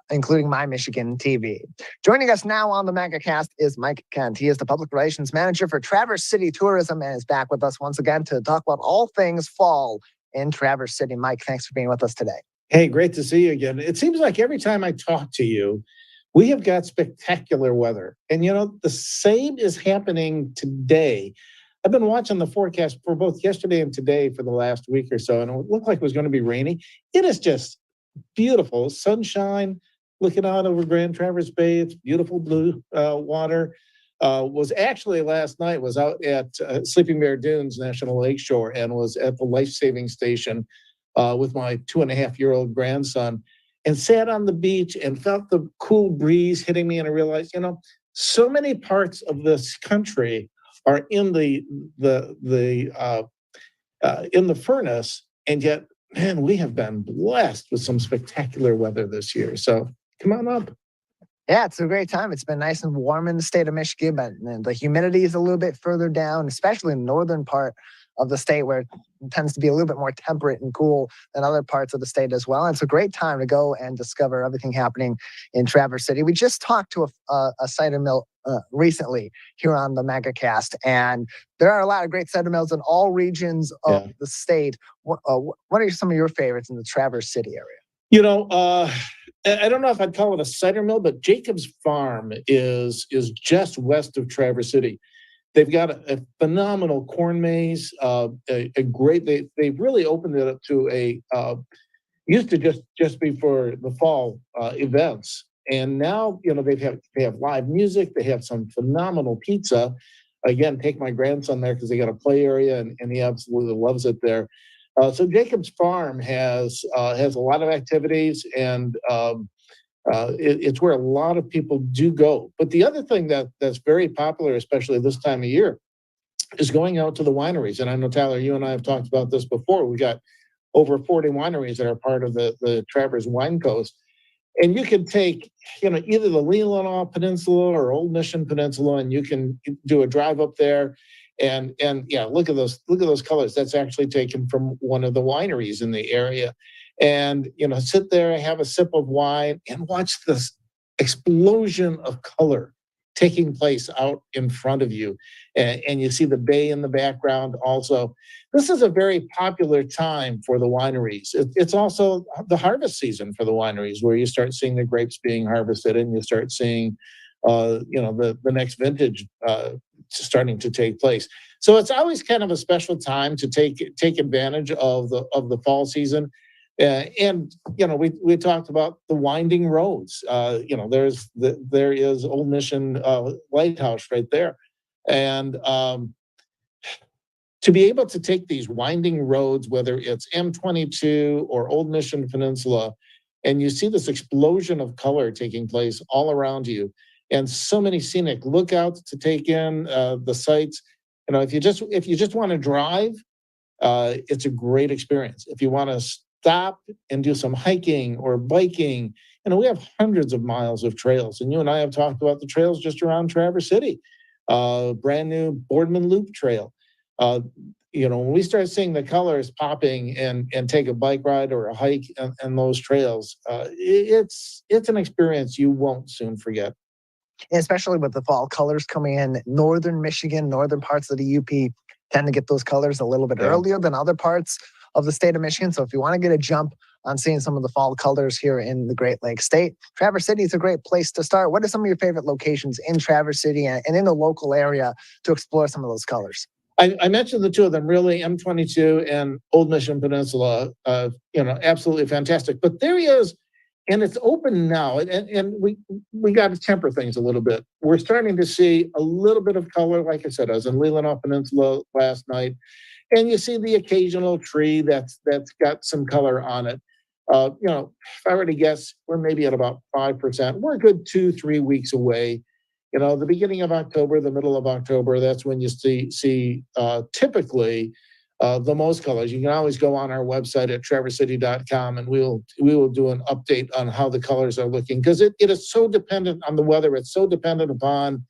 including My Michigan TV. Joining us now on the Megacast is Mike Kent. He is the Public Relations Manager for Traverse City Tourism and is back with us once again to talk about all things fall in Traverse City. Mike, thanks for being with us today. Hey, great to see you again. It seems like every time I talk to you, we have got spectacular weather. And, the same is happening today. I've been watching the forecast for both yesterday and today for the last week or so, and it looked like it was going to be rainy. It is just beautiful. Sunshine, looking out over Grand Traverse Bay. It's beautiful blue water. Was actually last night, was out at Sleeping Bear Dunes National Lakeshore and was at the life-saving station with my 2.5-year-old grandson and sat on the beach and felt the cool breeze hitting me. And I realized, so many parts of this country are in the furnace, and yet, man, we have been blessed with some spectacular weather this year. So come on up. Yeah, it's a great time. It's been nice and warm in the state of Michigan, but the humidity is a little bit further down, especially in the northern part of the state where it tends to be a little bit more temperate and cool than other parts of the state as well. And it's a great time to go and discover everything happening in Traverse City. We just talked to a cider mill recently here on the Megacast, and there are a lot of great cider mills in all regions of the state. What are some of your favorites in the Traverse City area? I don't know if I'd call it a cider mill, but Jacob's Farm is just west of Traverse City. They've got a phenomenal corn maze, they've really opened it up to used to just be for the fall events. And now, they have live music. They have some phenomenal pizza. Again, take my grandson there because they got a play area and he absolutely loves it there. So Jacob's Farm has a lot of activities and it's where a lot of people do go. But the other thing that's very popular, especially this time of year, is going out to the wineries. And I know, Tyler, you and I have talked about this before. We got over 40 wineries that are part of the Travers Wine Coast. And you can take, either the Leelanau Peninsula or Old Mission Peninsula, and you can do a drive up there. And yeah, look at those colors. That's actually taken from one of the wineries in the area. And, sit there and have a sip of wine and watch this explosion of color taking place out in front of you. And you see the bay in the background also. This is a very popular time for the wineries. It's also the harvest season for the wineries, where you start seeing the grapes being harvested and you start seeing, the next vintage starting to take place. So it's always kind of a special time to take advantage of the fall season. We talked about the winding roads. There is Old Mission Lighthouse right there. And to be able to take these winding roads, whether it's M22 or Old Mission Peninsula, and you see this explosion of color taking place all around you, and so many scenic lookouts to take in the sights. If you just want to drive, it's a great experience. If you want to stop and do some hiking or biking, we have hundreds of miles of trails, and you and I have talked about the trails just around Traverse City. Brand new Boardman Loop Trail. When we start seeing the colors popping and take a bike ride or a hike and those trails, it's an experience you won't soon forget. And especially with the fall colors coming in, northern Michigan, northern parts of the UP tend to get those colors a little bit earlier than other parts of the state of Michigan. So if you want to get a jump on seeing some of the fall colors here in the Great Lakes State, Traverse City is a great place to start. What are some of your favorite locations in Traverse City and in the local area to explore some of those colors? I mentioned the two of them, really, M22 and Old Mission Peninsula, absolutely fantastic. But there is, and it's open now, and we got to temper things a little bit. We're starting to see a little bit of color. Like I said, I was in Leelanau Peninsula last night, and you see the occasional tree that's got some color on it. If I were to guess, we're maybe at about 5%. We're a good 2-3 weeks away. The beginning of October, the middle of October, that's when you see typically the most colors. You can always go on our website at traversecity.com, and we will do an update on how the colors are looking, because it is so dependent on the weather. It's so dependent upon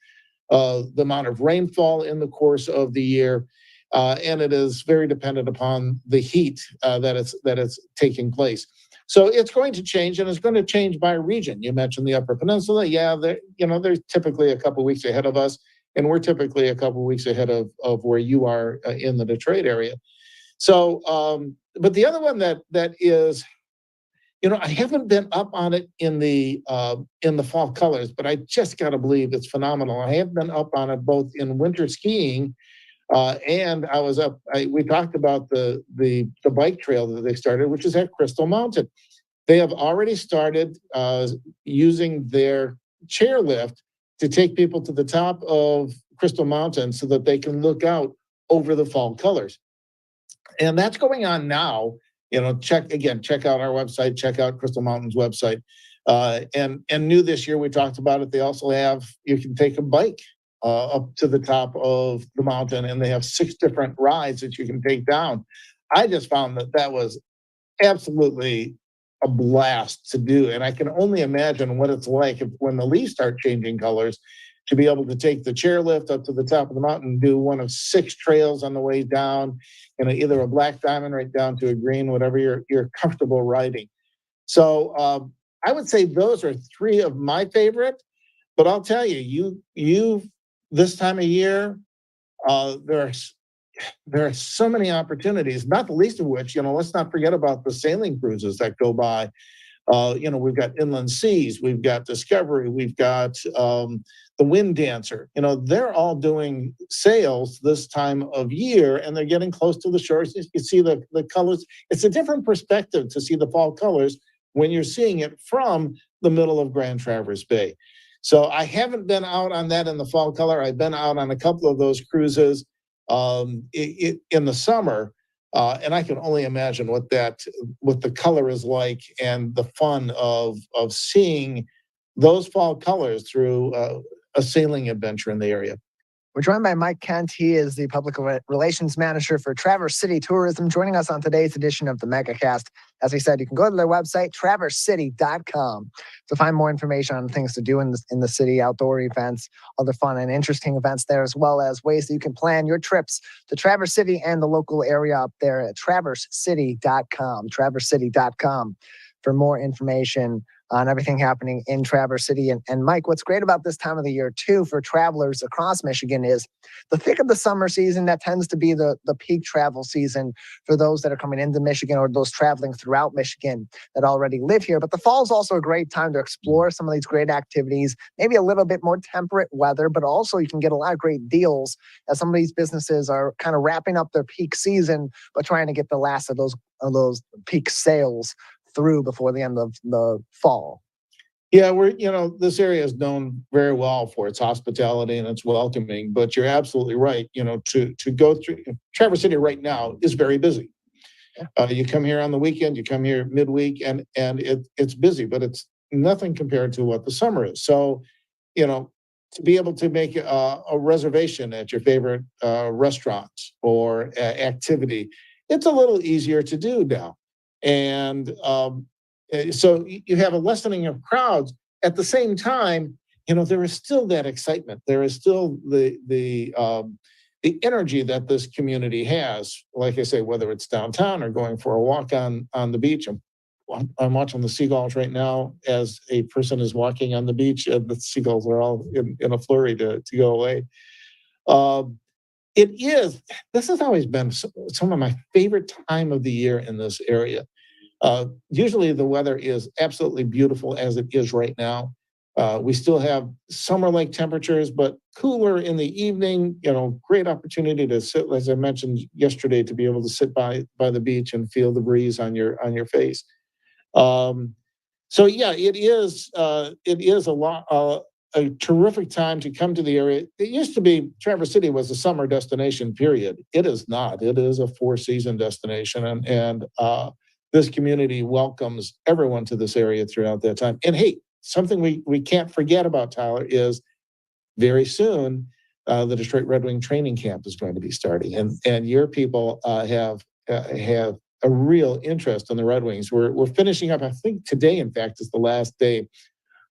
the amount of rainfall in the course of the year. And it is very dependent upon the heat that it's taking place. So it's going to change, and it's going to change by region. You mentioned the Upper Peninsula. Yeah, they're typically a couple of weeks ahead of us, and we're typically a couple of weeks ahead of where you are in the Detroit area. So, but the other one that is, I haven't been up on it in the fall colors, but I just got to believe it's phenomenal. I have been up on it both in winter skiing. And I was up. We talked about the bike trail that they started, which is at Crystal Mountain. They have already started using their chairlift to take people to the top of Crystal Mountain so that they can look out over the fall colors. And that's going on now. Check out our website, check out Crystal Mountain's website. And new this year, we talked about it. They also you can take a bike up to the top of the mountain, and they have 6 different rides that you can take down. I just found that was absolutely a blast to do, and I can only imagine what it's like when the leaves start changing colors, to be able to take the chairlift up to the top of the mountain and do one of 6 trails on the way down, either a black diamond right down to a green, whatever you're comfortable riding. So I would say those are 3 of my favorite. But I'll tell you, this time of year, there are so many opportunities, not the least of which, let's not forget about the sailing cruises that go by. We've got Inland Seas, we've got Discovery, we've got the Wind Dancer. They're all doing sails this time of year, and they're getting close to the shores. You can see the colors. It's a different perspective to see the fall colors when you're seeing it from the middle of Grand Traverse Bay. So I haven't been out on that in the fall color. I've been out on a couple of those cruises in the summer, and I can only imagine what the color is like, and the fun of seeing those fall colors through a sailing adventure in the area. We're joined by Mike Kent. He is the Public Relations Manager for Traverse City Tourism, joining us on today's edition of the Megacast. As he said, you can go to their website, traversecity.com, to find more information on things to do in the city, outdoor events, other fun and interesting events there, as well as ways that you can plan your trips to Traverse City and the local area up there at traversecity.com, traversecity.com, for more information on everything happening in Traverse City. And Mike, what's great about this time of the year too for travelers across Michigan is the thick of the summer season. That tends to be the peak travel season for those that are coming into Michigan or those traveling throughout Michigan that already live here. But the fall is also a great time to explore some of these great activities, maybe a little bit more temperate weather, but also you can get a lot of great deals as some of these businesses are kind of wrapping up their peak season, but trying to get the last of those peak sales through before the end of the fall. Yeah, this area is known very well for its hospitality and its welcoming, but you're absolutely right. To go through Traverse City right now is very busy. You come here on the weekend, you come here midweek, and it's busy, but it's nothing compared to what the summer is. So, to be able to make a reservation at your favorite restaurant or activity, it's a little easier to do now. And so you have a lessening of crowds. At the same time, there is still that excitement. There is still the energy that this community has. Like I say, whether it's downtown or going for a walk on the beach. I'm watching the seagulls right now as a person is walking on the beach, and the seagulls are all in a flurry to go away. This has always been some of my favorite time of the year in this area. Usually the weather is absolutely beautiful as it is right now. We still have summer-like temperatures, but cooler in the evening. Great opportunity to sit, as I mentioned yesterday, to be able to sit by the beach and feel the breeze on your face. So yeah, it is a terrific time to come to the area. It used to be Traverse City was a summer destination, period. It is not. It is a 4-season destination, and this community welcomes everyone to this area throughout that time. And hey, something we can't forget about, Tyler, is very soon the Detroit Red Wing training camp is going to be starting, and your people have a real interest in the Red Wings. We're finishing up. I think today, in fact, is the last day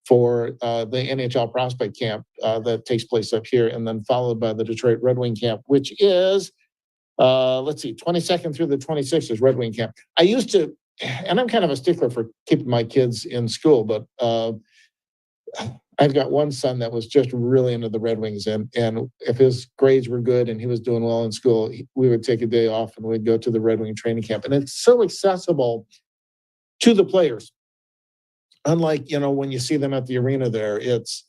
for the NHL prospect camp that takes place up here, and then followed by the Detroit Red Wing camp, which is 22nd through the 26th is Red Wing camp. I used to, and I'm kind of a stickler for keeping my kids in school, but I've got one son that was just really into the Red Wings, and if his grades were good and he was doing well in school, we would take a day off and we'd go to the Red Wing training camp. And it's so accessible to the players. Unlike, when you see them at the arena there, it's,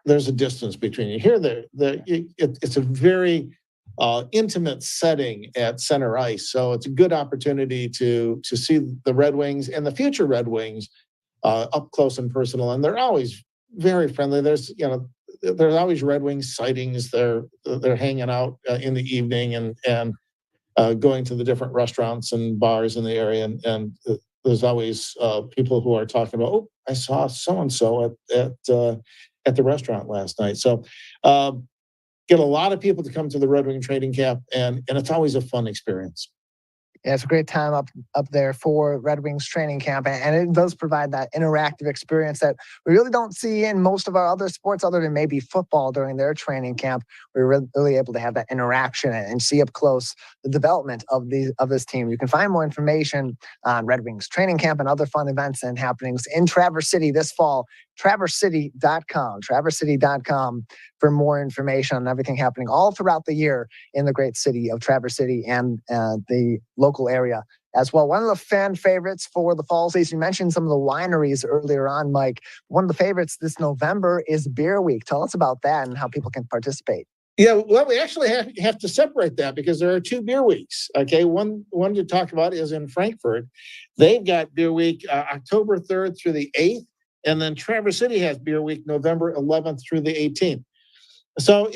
there's a distance between you. Here, it's a very intimate setting at center ice. So it's a good opportunity to see the Red Wings and the future Red Wings up close and personal. And they're always very friendly. There's always Red Wings sightings. They're hanging out in the evening and going to the different restaurants and bars in the area. And there's always people who are talking about, oh, I saw so-and-so at the restaurant last night. So get a lot of people to come to the Red Wing training camp, and it's always a fun experience. Yeah, it's a great time up there for Red Wings training camp, and it does provide that interactive experience that we really don't see in most of our other sports, other than maybe football during their training camp. We're really able to have that interaction and see up close the development of this team. You can find more information on Red Wings training camp and other fun events and happenings in Traverse City this fall. traversecity.com for more information on everything happening all throughout the year in the great city of Traverse City and the local area as well. One of the fan favorites for the fall season, you mentioned some of the wineries earlier on, Mike. One of the favorites this November is Beer Week. Tell us about that and how people can participate. Yeah, well, we actually have to separate that because there are 2 beer weeks. Okay, one to talk about is in Frankfurt. They've got Beer Week October 3rd through the 8th. And then Traverse City has Beer Week November 11th through the 18th. So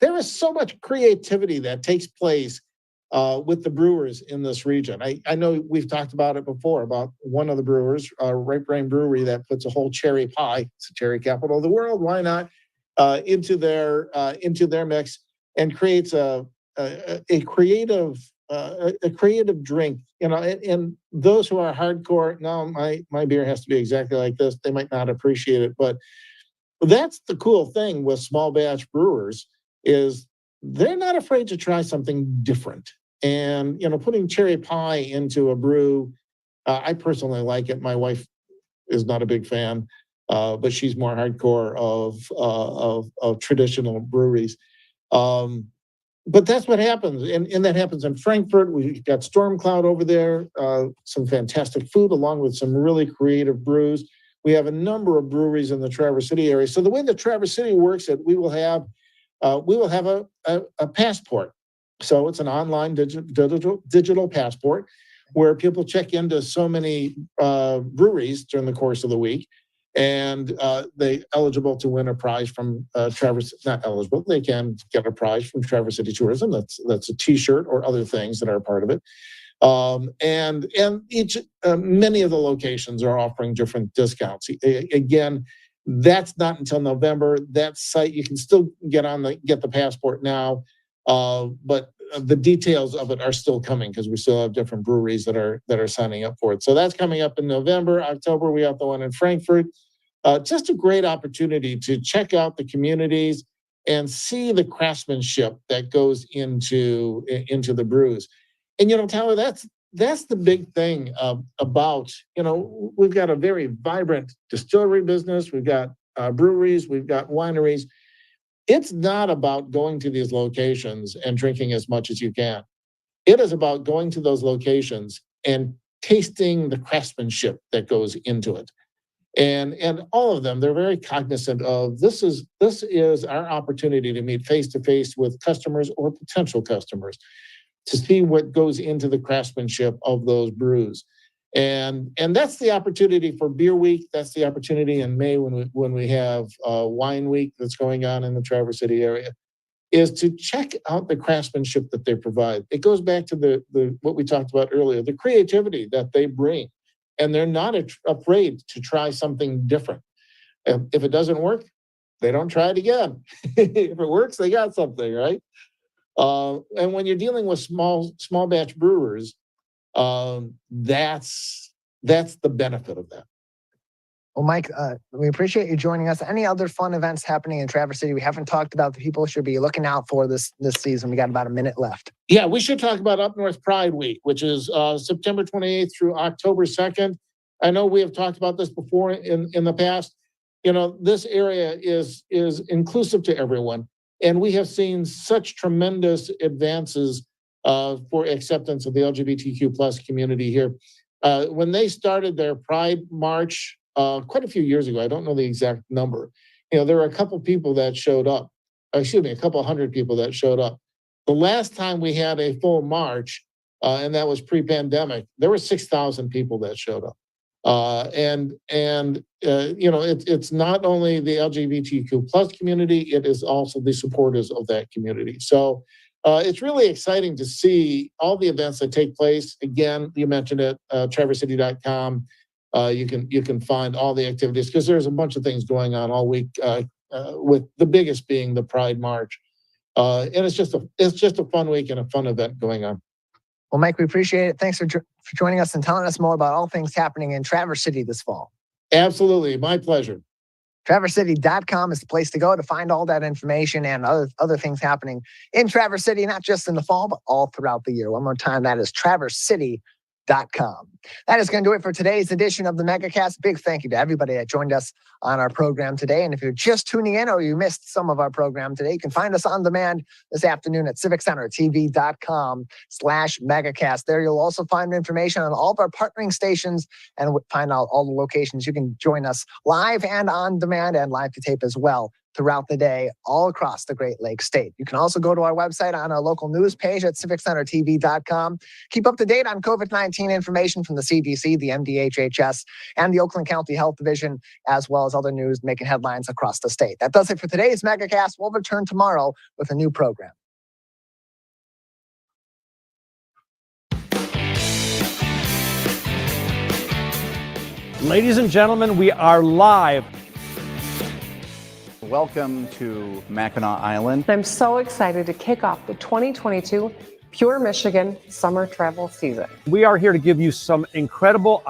there is so much creativity that takes place with the brewers in this region. I know we've talked about it before, about one of the brewers, Right Brain Brewery, that puts a whole cherry pie. It's the cherry capital of the world. Why not? into their mix and creates a creative drink. And those who are hardcore, no, my beer has to be exactly like this. They might not appreciate it, but that's the cool thing with small batch brewers is they're not afraid to try something different. And putting cherry pie into a brew, I personally like it. My wife is not a big fan, but she's more hardcore of traditional breweries. But that's what happens, and that happens in Frankfurt. We've got Storm Cloud over there, some fantastic food along with some really creative brews. We have a number of breweries in the Traverse City area. So the way that Traverse City works, we will have a passport. So it's an online digital passport where people check into so many breweries during the course of the week, and they eligible to win a prize from Traverse. Not eligible, they can get a prize from Traverse City Tourism. That's a T-shirt or other things that are part of it. And many of the locations are offering different discounts. Again, that's not until November. That site you can still get the passport now, but the details of it are still coming because we still have different breweries that are signing up for it. So that's coming up in November. October, we have the one in Frankfurt. Just a great opportunity to check out the communities and see the craftsmanship that goes into the brews. And Tyler, that's the big thing about we've got a very vibrant distillery business. We've got breweries. We've got wineries. It's not about going to these locations and drinking as much as you can. It is about going to those locations and tasting the craftsmanship that goes into it. And all of them, they're very cognizant of this is our opportunity to meet face-to-face with customers or potential customers to see what goes into the craftsmanship of those brews. And that's the opportunity for Beer Week. That's the opportunity in May when we have Wine Week that's going on in the Traverse City area, is to check out the craftsmanship that they provide. It goes back to the what we talked about earlier, the creativity that they bring. And they're not afraid to try something different. If it doesn't work, they don't try it again. If it works, they got something, right? And when you're dealing with small batch brewers, that's the benefit of that. Well, Mike, we appreciate you joining us. Any other fun events happening in Traverse City we haven't talked about that people should be looking out for this season? We got about a minute left. Yeah, we should talk about Up North Pride Week, which is September 28th through October 2nd. I know we have talked about this before in the past. This area is inclusive to everyone. And we have seen such tremendous advances for acceptance of the LGBTQ plus community here. When they started their Pride March quite a few years ago, I don't know the exact number, there were a couple people that showed up. A couple hundred people that showed up. The last time we had a full march, and that was pre-pandemic, there were 6,000 people that showed up. It's not only the LGBTQ plus community, it is also the supporters of that community. So it's really exciting to see all the events that take place. Again, you mentioned it, traversity.com. You can find all the activities because there's a bunch of things going on all week, with the biggest being the Pride March. And it's just a fun week and a fun event going on. Well, Mike, we appreciate it. Thanks for joining us and telling us more about all things happening in Traverse City this fall. Absolutely. My pleasure. TraverseCity.com is the place to go to find all that information and other things happening in Traverse City, not just in the fall, but all throughout the year. One more time, that is TraverseCity.com. That is going to do it for today's edition of the Megacast. Big thank you to everybody that joined us on our program today. And if you're just tuning in or you missed some of our program today, you can find us on demand this afternoon at civiccentertv.com/megacast. There you'll also find information on all of our partnering stations and find out all the locations you can join us live and on demand and live to tape as well throughout the day all across the Great Lakes state. You can also go to our website on our local news page at civiccentertv.com. Keep up to date on COVID-19 information from the CDC, the MDHHS, and the Oakland County Health Division, as well as other news making headlines across the state. That does it for today's Megacast. We'll return tomorrow with a new program. Ladies and gentlemen, we are live Welcome to Mackinac Island. I'm so excited to kick off the 2022 Pure Michigan summer travel season. We are here to give you some incredible